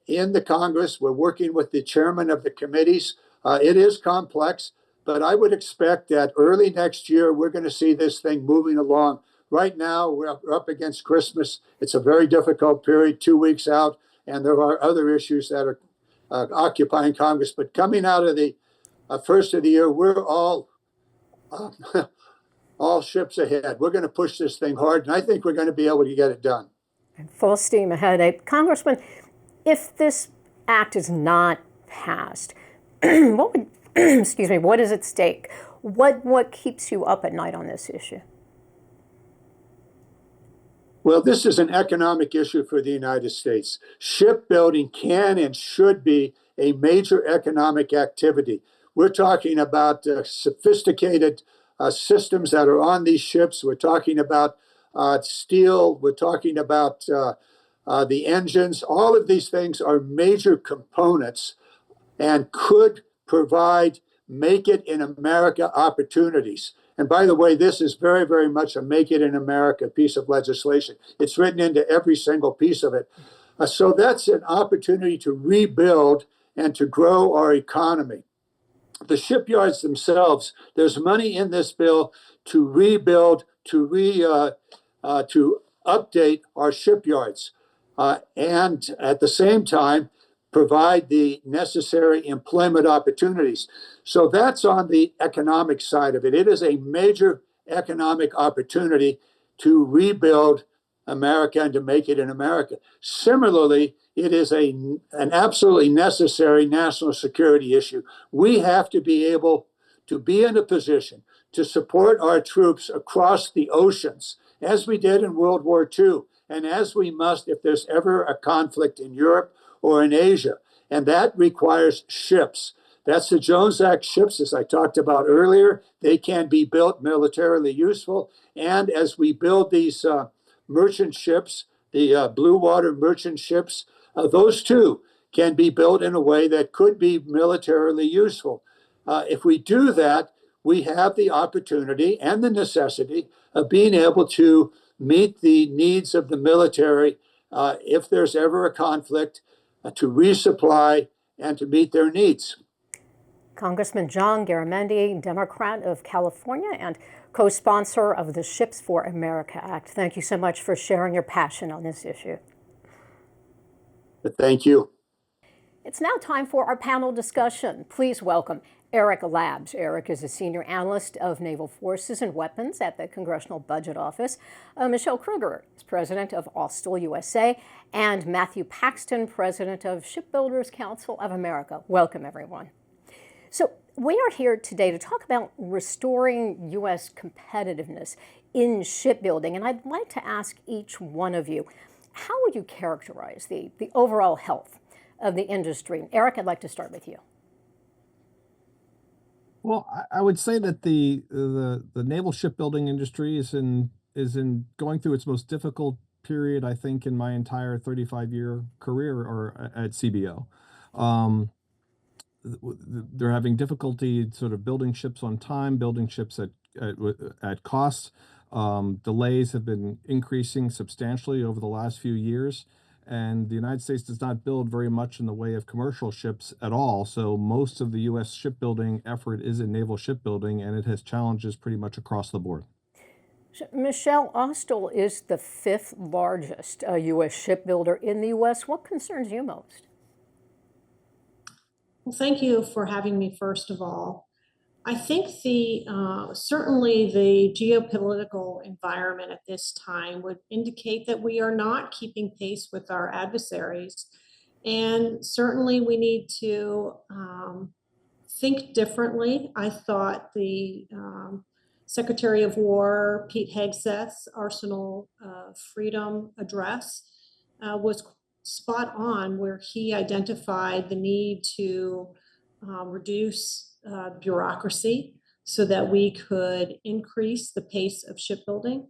in the Congress. We're working with the chairman of the committees. It is complex, but I would expect that early next year, we're going to see this thing moving along. Right now, we're up against Christmas. It's a very difficult period, 2 weeks out, and there are other issues that are occupying Congress. But coming out of the first of the year, we're all all ships ahead. We're going to push this thing hard, and I think we're going to be able to get it done. Full steam ahead. Congressman, if this act is not passed, what would, excuse me, what is at stake? What keeps you up at night on this issue? Well, this is an economic issue for the United States. Shipbuilding can and should be a major economic activity. We're talking about sophisticated systems that are on these ships. We're talking about steel. We're talking about the engines. All of these things are major components and could provide make it in America opportunities. And by the way, this is very, very much a make it in America piece of legislation. It's written into every single piece of it. So that's an opportunity to rebuild and to grow our economy. The shipyards themselves, there's money in this bill to rebuild, to update our shipyards, and at the same time provide the necessary employment opportunities. So that's on the economic side of it. It is a major economic opportunity to rebuild America and to make it in America. Similarly, it is an absolutely necessary national security issue. We have to be able to be in a position to support our troops across the oceans, as we did in World War II, and as we must if there's ever a conflict in Europe or in Asia. And that requires ships. That's the Jones Act ships, as I talked about earlier. They can be built militarily useful. And as we build these merchant ships, the blue water merchant ships, those too can be built in a way that could be militarily useful. If we do that, we have the opportunity and the necessity of being able to meet the needs of the military if there's ever a conflict, to resupply and to meet their needs. Congressman John Garamendi, Democrat of California and co-sponsor of the Ships for America Act. Thank you so much for sharing your passion on this issue. Thank you. It's now time for our panel discussion. Please welcome Eric Labs. Eric is a senior analyst of Naval Forces and Weapons at the Congressional Budget Office. Michelle Kruger is president of Austal USA, and Matthew Paxton, president of Shipbuilders Council of America. Welcome, everyone. So we are here today to talk about restoring U.S. competitiveness in shipbuilding, and I'd like to ask each one of you, how would you characterize the overall health of the industry? Eric, I'd like to start with you. Well, I would say that the naval shipbuilding industry is in going through its most difficult period, I think, in my entire 35-year career or at CBO. They're having difficulty sort of building ships on time, building ships at cost. Delays have been increasing substantially over the last few years. And the United States does not build very much in the way of commercial ships at all. So most of the U.S. shipbuilding effort is in naval shipbuilding, and it has challenges pretty much across the board. Michelle, Austal is the 5th largest U.S. shipbuilder in the U.S. What concerns you most? Well, thank you for having me, first of all. I think certainly the geopolitical environment at this time would indicate that we are not keeping pace with our adversaries. And certainly we need to think differently. I thought the Secretary of War, Pete Hegseth's Arsenal Freedom address was spot on, where he identified the need to reduce bureaucracy so that we could increase the pace of shipbuilding.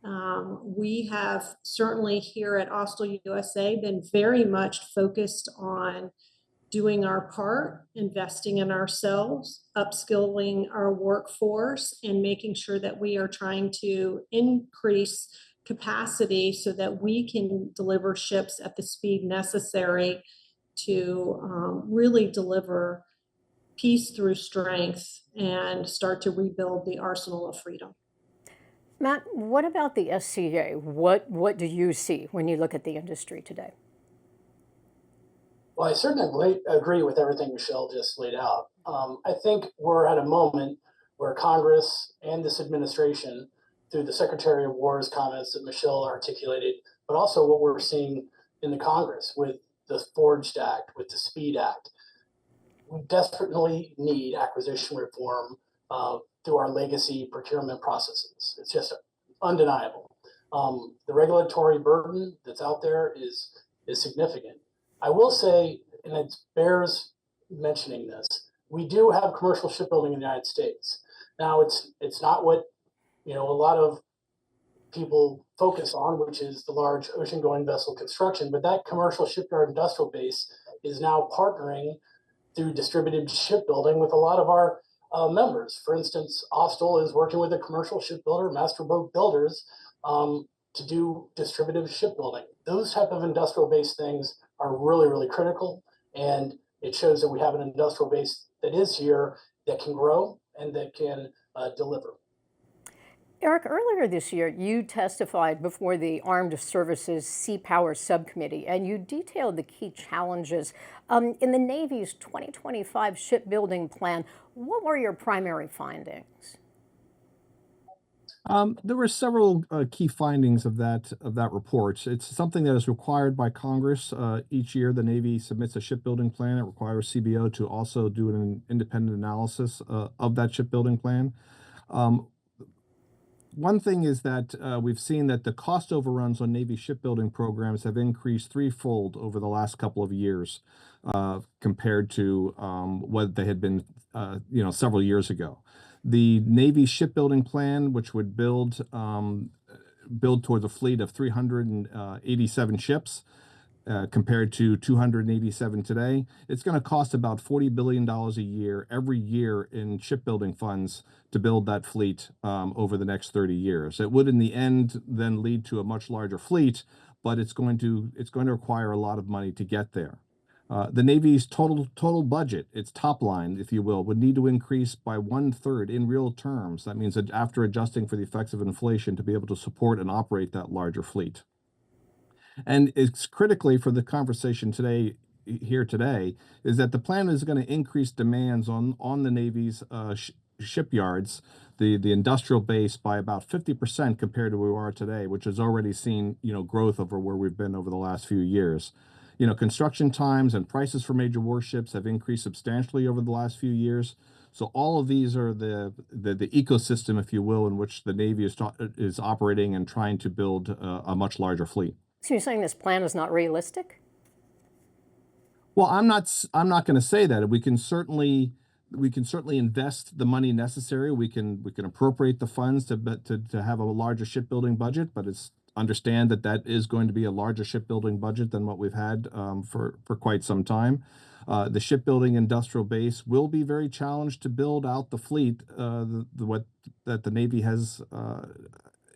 We have certainly here at Austal USA been very much focused on doing our part, investing in ourselves, upskilling our workforce, and making sure that we are trying to increase capacity so that we can deliver ships at the speed necessary to really deliver peace through strength and start to rebuild the arsenal of freedom. Matt, what about the SCA? What do you see when you look at the industry today? Well, I certainly agree with everything Michelle just laid out. I think we're at a moment where Congress and this administration, through the Secretary of War's comments that Michelle articulated, but also what we're seeing in the Congress with the Forged Act, with the Speed Act, we desperately need acquisition reform through our legacy procurement processes. It's just undeniable. The regulatory burden that's out there is significant. I will say, and it bears mentioning this, we do have commercial shipbuilding in the United States. Now, it's not what a lot of people focus on, which is the large ocean-going vessel construction, but that commercial shipyard industrial base is now partnering through distributed shipbuilding with a lot of our members. For instance, Austal is working with a commercial shipbuilder, Master Boat Builders, to do distributive shipbuilding. Those type of industrial-based things are really, really critical, and it shows that we have an industrial base that is here that can grow and that can deliver. Eric, earlier this year, you testified before the Armed Services Sea Power Subcommittee, and you detailed the key challenges in the Navy's 2025 shipbuilding plan. What were your primary findings? There were several key findings of that report. It's something that is required by Congress. Each year, the Navy submits a shipbuilding plan. It requires CBO to also do an independent analysis of that shipbuilding plan. One thing is that we've seen that the cost overruns on Navy shipbuilding programs have increased threefold over the last couple of years compared to what they had been, several years ago. The Navy shipbuilding plan, which would build towards a fleet of 387 ships, compared to 287 today, it's going to cost about $40 billion a year every year in shipbuilding funds to build that fleet over the next 30 years. It would, in the end, then lead to a much larger fleet, but it's going to require a lot of money to get there. The Navy's total budget, its top line, if you will, would need to increase by 1/3 in real terms. That means that after adjusting for the effects of inflation to be able to support and operate that larger fleet. And it's critically for the conversation today is that the plan is going to increase demands on the Navy's shipyards, the industrial base, by about 50% compared to where we are today, which has already seen growth over where we've been over the last few years. Construction times and prices for major warships have increased substantially over the last few years. So all of these are the ecosystem, if you will, in which the Navy is operating and trying to build a much larger fleet. So you're saying this plan is not realistic? Well, I'm not going to say that. We can certainly invest the money necessary. We can appropriate the funds to have a larger shipbuilding budget, but it's understand that is going to be a larger shipbuilding budget than what we've had for quite some time. The shipbuilding industrial base will be very challenged to build out the fleet that the Navy has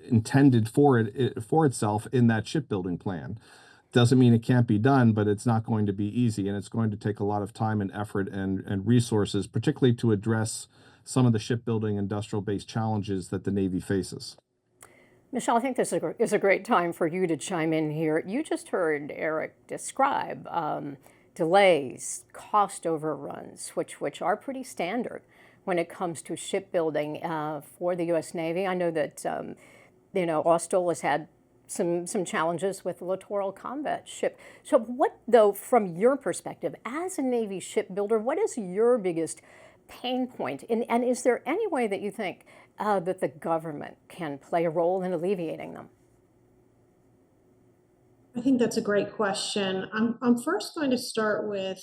intended for itself in that shipbuilding plan. Doesn't mean it can't be done, but it's not going to be easy, and it's going to take a lot of time and effort and resources, particularly to address some of the shipbuilding industrial base challenges that the Navy faces. Michelle, I think this is a great time for you to chime in here. You just heard Eric describe delays, cost overruns, which are pretty standard when it comes to shipbuilding for the U.S. Navy. I know that Austal has had some challenges with the littoral combat ship. So what, though, from your perspective as a Navy shipbuilder, what is your biggest pain point? And is there any way that you think that the government can play a role in alleviating them? I think that's a great question. I'm first going to start with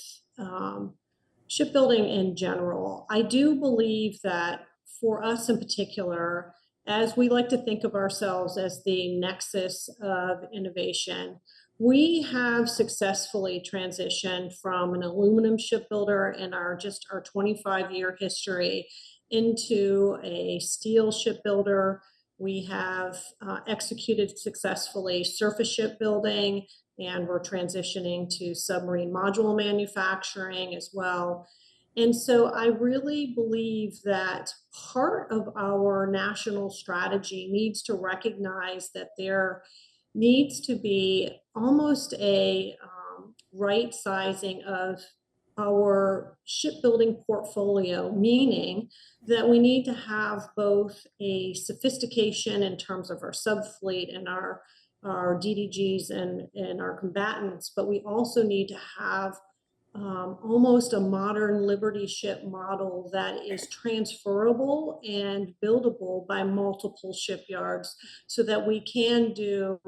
shipbuilding in general. I do believe that for us in particular, as we like to think of ourselves as the nexus of innovation, we have successfully transitioned from an aluminum shipbuilder in our 25-year history into a steel shipbuilder. We have executed successfully surface shipbuilding, and we're transitioning to submarine module manufacturing as well. And so I really believe that part of our national strategy needs to recognize that there needs to be almost a right sizing of our shipbuilding portfolio, meaning that we need to have both a sophistication in terms of our subfleet and our DDGs and our combatants, but we also need to have almost a modern Liberty ship model that is transferable and buildable by multiple shipyards so that we can do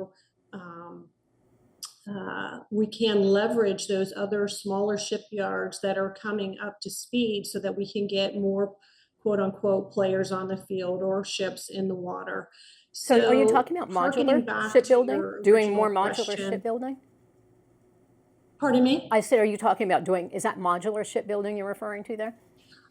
we can leverage those other smaller shipyards that are coming up to speed so that we can get more quote unquote players on the field or ships in the water. So, are you talking about hearkening modular back to shipbuilding? your Doing more original modular question- shipbuilding? Pardon me? I said, are you talking about is that modular shipbuilding you're referring to there?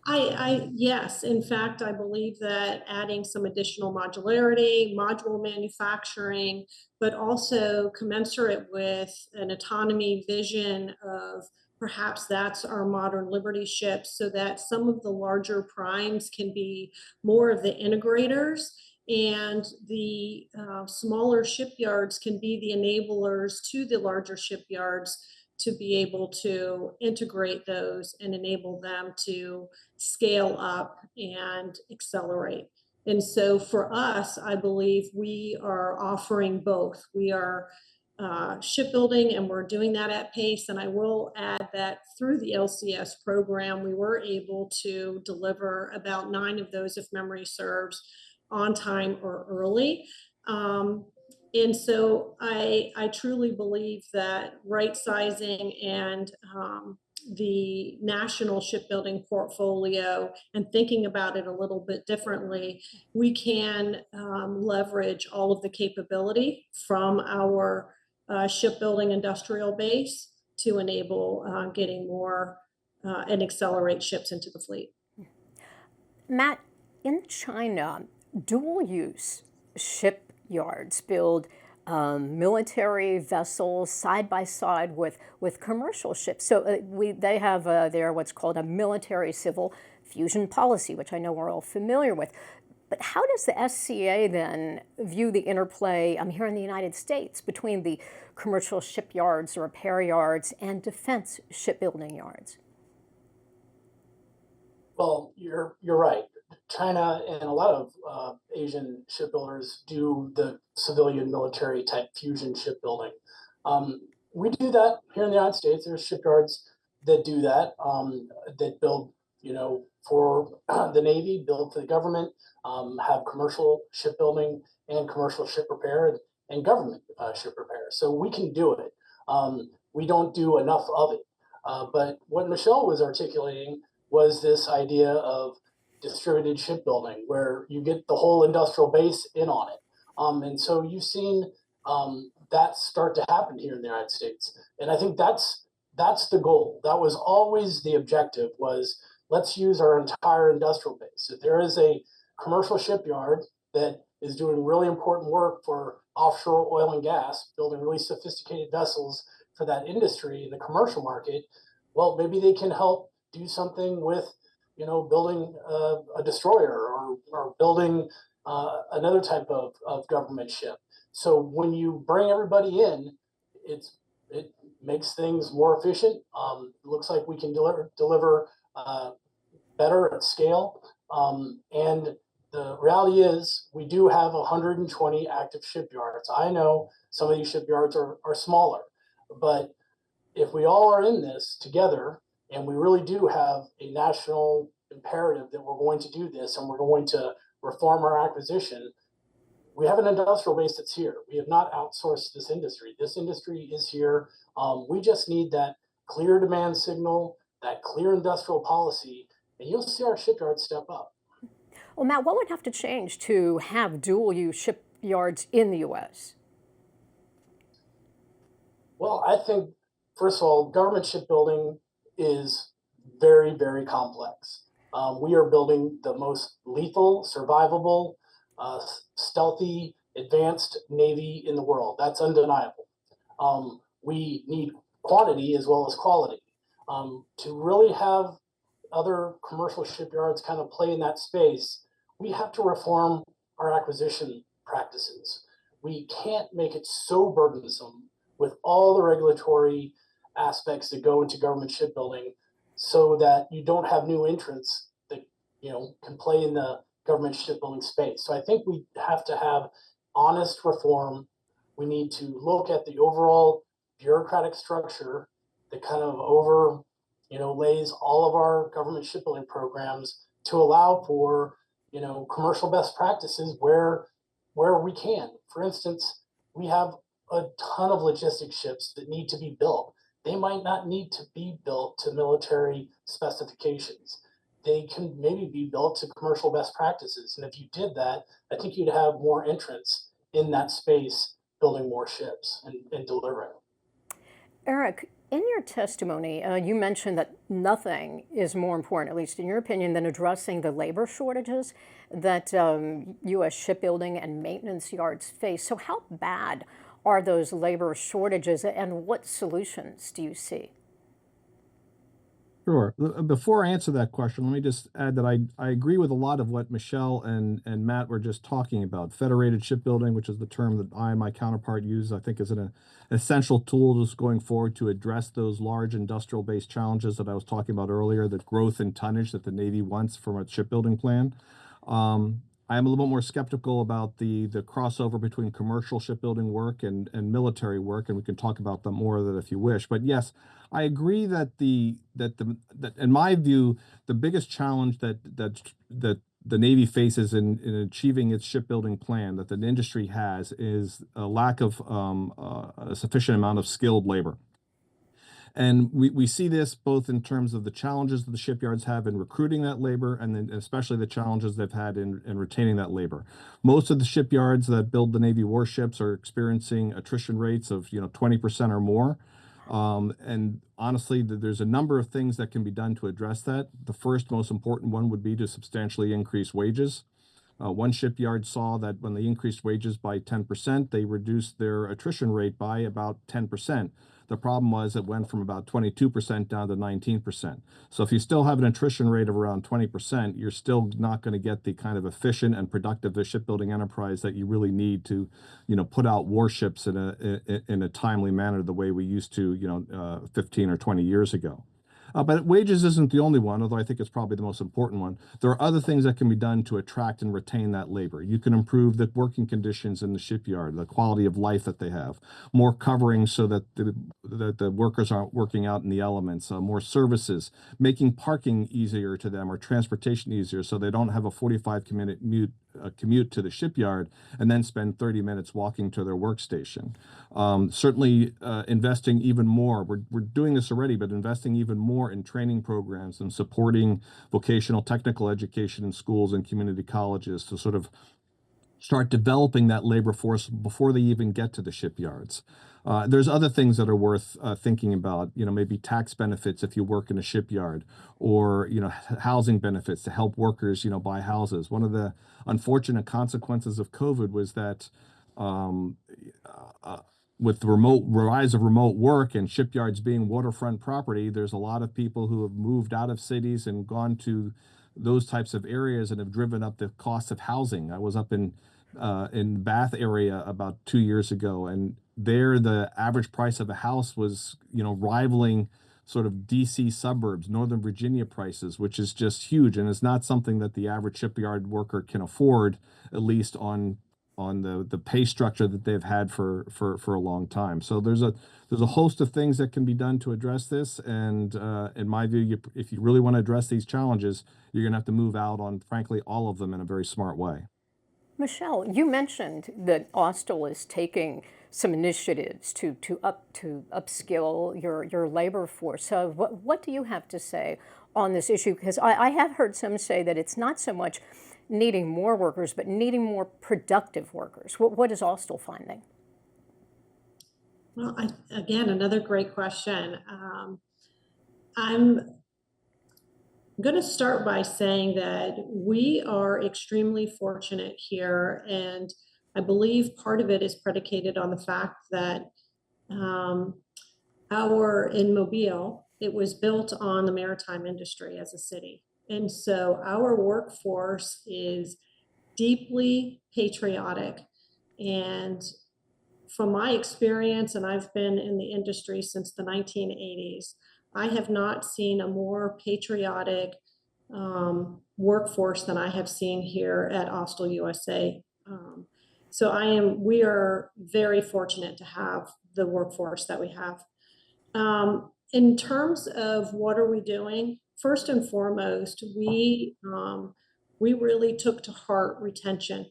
Yes, in fact, I believe that adding some additional modularity, module manufacturing, but also commensurate with an autonomy vision of perhaps that's our modern Liberty ships, so that some of the larger primes can be more of the integrators, and the smaller shipyards can be the enablers to the larger shipyards to be able to integrate those and enable them to scale up and accelerate. And so for us, I believe we are offering both. We are shipbuilding, and we're doing that at pace. And I will add that through the LCS program, we were able to deliver about 9 of those, if memory serves, on time or early. And so I truly believe that right sizing and the national shipbuilding portfolio and thinking about it a little bit differently, we can leverage all of the capability from our shipbuilding industrial base to enable getting more and accelerate ships into the fleet. Matt, in China, dual use shipyards build military vessels side by side with commercial ships. So they have there what's called a military civil fusion policy, which I know we're all familiar with. But how does the SCA then view the interplay here in the United States between the commercial shipyards, repair yards, and defense shipbuilding yards? Well, you're right. China and a lot of Asian shipbuilders do the civilian military type fusion shipbuilding. We do that here in the United States. There's shipyards that do that, that build, for the Navy, build for the government, have commercial shipbuilding and commercial ship repair and government ship repair. So we can do it. We don't do enough of it. But what Michelle was articulating was this idea of distributed shipbuilding, where you get the whole industrial base in on it. And so you've seen that start to happen here in the United States. And I think that's the goal. That was always the objective, was let's use our entire industrial base. If there is a commercial shipyard that is doing really important work for offshore oil and gas, building really sophisticated vessels for that industry in the commercial market, well, maybe they can help do something with, building a destroyer or building another type of government ship. So when you bring everybody in, it makes things more efficient. It looks like we can deliver better at scale. And the reality is we do have 120 active shipyards. I know some of these shipyards are smaller, but if we all are in this together, and we really do have a national imperative that we're going to do this and we're going to reform our acquisition, we have an industrial base that's here. We have not outsourced this industry. This industry is here. We just need that clear demand signal, that clear industrial policy, and you'll see our shipyards step up. Well, Matt, what would have to change to have dual-use shipyards in the U.S.? Well, I think, first of all, government shipbuilding is very, very complex. We are building the most lethal, survivable, stealthy, advanced Navy in the world. That's undeniable. We need quantity as well as quality. To really have other commercial shipyards kind of play in that space, we have to reform our acquisition practices. We can't make it so burdensome with all the regulatory aspects that go into government shipbuilding so that you don't have new entrants that can play in the government shipbuilding space. So I think we have to have honest reform. We need to look at the overall bureaucratic structure that kind of lays all of our government shipbuilding programs to allow for commercial best practices where we can. For instance, we have a ton of logistics ships that need to be built. They might not need to be built to military specifications. They can maybe be built to commercial best practices. And if you did that, I think you'd have more entrants in that space building more ships and delivering. Eric, in your testimony, you mentioned that nothing is more important, at least in your opinion, than addressing the labor shortages that U.S. shipbuilding and maintenance yards face. So how bad are those labor shortages, and what solutions do you see? Sure. Before I answer that question, let me just add that I agree with a lot of what Michelle and Matt were just talking about. Federated shipbuilding, which is the term that I and my counterpart use, I think is an essential tool just going forward to address those large industrial-based challenges that I was talking about earlier, the growth in tonnage that the Navy wants from a shipbuilding plan. I am a little bit more skeptical about the crossover between commercial shipbuilding work and military work, and we can talk about them more of that if you wish. But yes, I agree that in my view, the biggest challenge that the Navy faces in achieving its shipbuilding plan that the industry has is a lack of a sufficient amount of skilled labor. And we see this both in terms of the challenges that the shipyards have in recruiting that labor, and then especially the challenges they've had in retaining that labor. Most of the shipyards that build the Navy warships are experiencing attrition rates of 20% or more. And honestly, there's a number of things that can be done to address that. The first most important one would be to substantially increase wages. One shipyard saw that when they increased wages by 10%, they reduced their attrition rate by about 10%. The problem was it went from about 22% down to 19%. So if you still have an attrition rate of around 20%, you're still not going to get the kind of efficient and productive shipbuilding enterprise that you really need to, put out warships in a timely manner the way we used to, 15 or 20 years ago. But wages isn't the only one, although I think it's probably the most important one. There are other things that can be done to attract and retain that labor. You can improve the working conditions in the shipyard, the quality of life that they have, more covering so that the workers aren't working out in the elements, more services, making parking easier to them or transportation easier so they don't have a 45-minute commute to the shipyard and then spend 30 minutes walking to their workstation. Certainly investing even more. We're doing this already, but investing even more in training programs and supporting vocational technical education in schools and community colleges to sort of start developing that labor force before they even get to the shipyards. There's other things that are worth thinking about, maybe tax benefits if you work in a shipyard, or, housing benefits to help workers, buy houses. One of the unfortunate consequences of COVID was that with the rise of remote work and shipyards being waterfront property, there's a lot of people who have moved out of cities and gone to those types of areas and have driven up the cost of housing. I was up in Bath area about 2 years ago, and there the average price of a house was, rivaling sort of DC suburbs, Northern Virginia prices, which is just huge, and it's not something that the average shipyard worker can afford, at least on the pay structure that they've had for a long time. So there's a host of things that can be done to address this, and in my view, if you really want to address these challenges, you're going to have to move out on, frankly, all of them in a very smart way. Michelle, you mentioned that Austal is taking some initiatives to upskill your labor force. So what do you have to say on this issue? Because I have heard some say that it's not so much needing more workers, but needing more productive workers. What is Austal finding? Well, again, another great question. I'm going to start by saying that we are extremely fortunate here, and I believe part of it is predicated on the fact that in Mobile, it was built on the maritime industry as a city. And so our workforce is deeply patriotic. And from my experience, and I've been in the industry since the 1980s, I have not seen a more patriotic workforce than I have seen here at Austal USA. We are very fortunate to have the workforce that we have. In terms of what are we doing, first and foremost, we really took to heart retention.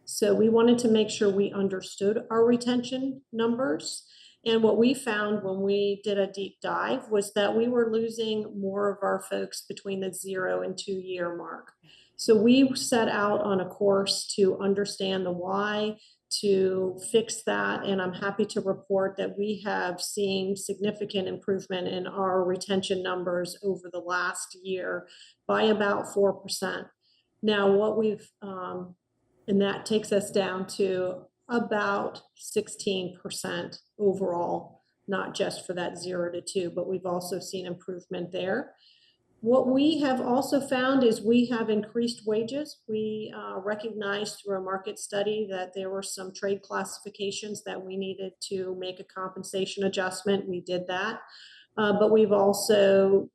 So we wanted to make sure we understood our retention numbers. And what we found when we did a deep dive was that we were losing more of our folks between the 0 and 2 year mark. So we set out on a course to understand the why, to fix that. And I'm happy to report that we have seen significant improvement in our retention numbers over the last year by about 4%. Now, and that takes us down to about 16% overall, not just for that 0 to 2, but we've also seen improvement there. What we have also found is we have increased wages. We recognized through a market study that there were some trade classifications that we needed to make a compensation adjustment. We did that. But we've also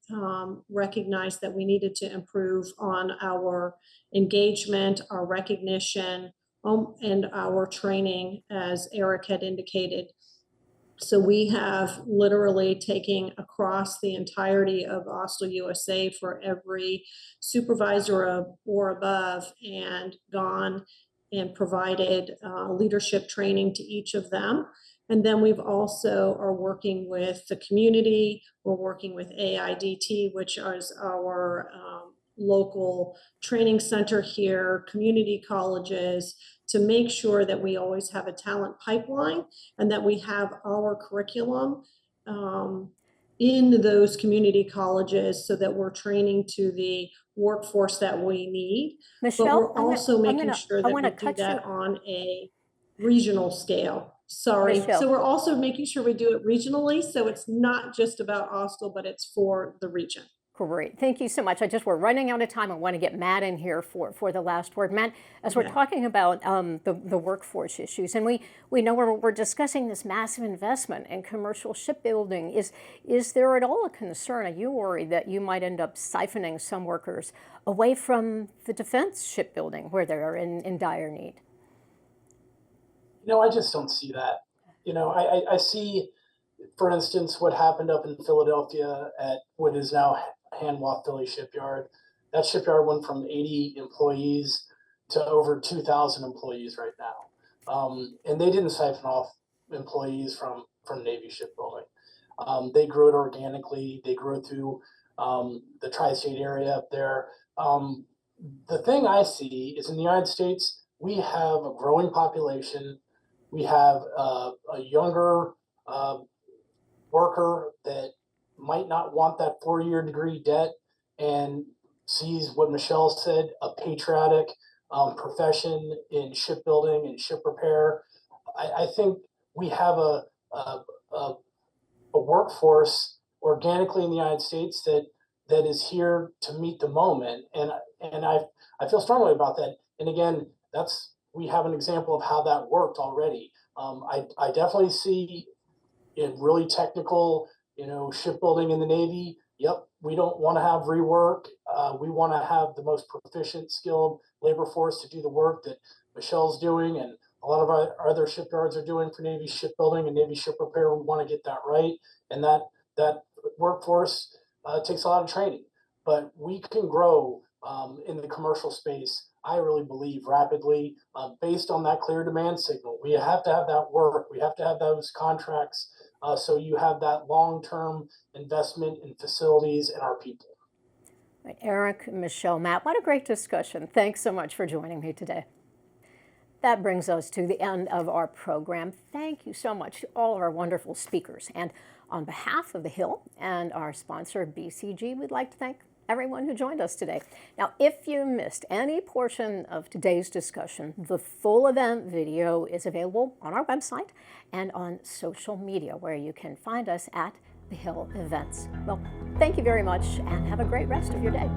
recognized that we needed to improve on our engagement, our recognition, and our training, as Eric had indicated. So we have literally taken across the entirety of Austal USA for every supervisor or above and gone and provided leadership training to each of them. And then we've also are working with the community. We're working with AIDT, which is our local training center here, community colleges, to make sure that we always have a talent pipeline and that we have our curriculum in those community colleges so that we're training to the workforce that we need. Michelle, but we're also making sure that we do that you on a regional scale. Sorry. Michelle. So we're also making sure we do it regionally. So it's not just about Austal, but it's for the region. Great. Thank you so much. We're running out of time. I want to get Matt in here for the last word. Matt, as we're talking about the workforce issues, and we know we're discussing this massive investment in commercial shipbuilding, is there at all a concern? Are you worried that you might end up siphoning some workers away from the defense shipbuilding where they're in dire need? I just don't see that. I see, for instance, what happened up in Philadelphia at what is now Hanwha Philly Shipyard. That shipyard went from 80 employees to over 2,000 employees right now. And they didn't siphon off employees from Navy shipbuilding. They grew it organically. They grew it through the tri-state area up there. The thing I see is in the United States, we have a growing population. We have a younger worker that might not want that 4-year degree debt and sees what Michelle said, a patriotic profession in shipbuilding and ship repair. I think we have a workforce organically in the United States that is here to meet the moment. And I feel strongly about that. And again, we have an example of how that worked already. I definitely see in really technical, shipbuilding in the Navy. Yep, we don't want to have rework. We want to have the most proficient, skilled labor force to do the work that Michelle's doing, and a lot of our other shipyards are doing for Navy shipbuilding and Navy ship repair. We want to get that right, and that workforce takes a lot of training. But we can grow in the commercial space, I really believe, rapidly based on that clear demand signal. We have to have that work. We have to have those contracts. So you have that long-term investment in facilities and our people. Right, Eric, Michelle, Matt, what a great discussion. Thanks so much for joining me today. That brings us to the end of our program. Thank you so much to all of our wonderful speakers. And on behalf of the Hill and our sponsor, BCG, we'd like to thank everyone who joined us today. Now, if you missed any portion of today's discussion, the full event video is available on our website and on social media, where you can find us at The Hill Events. Well, thank you very much and have a great rest of your day.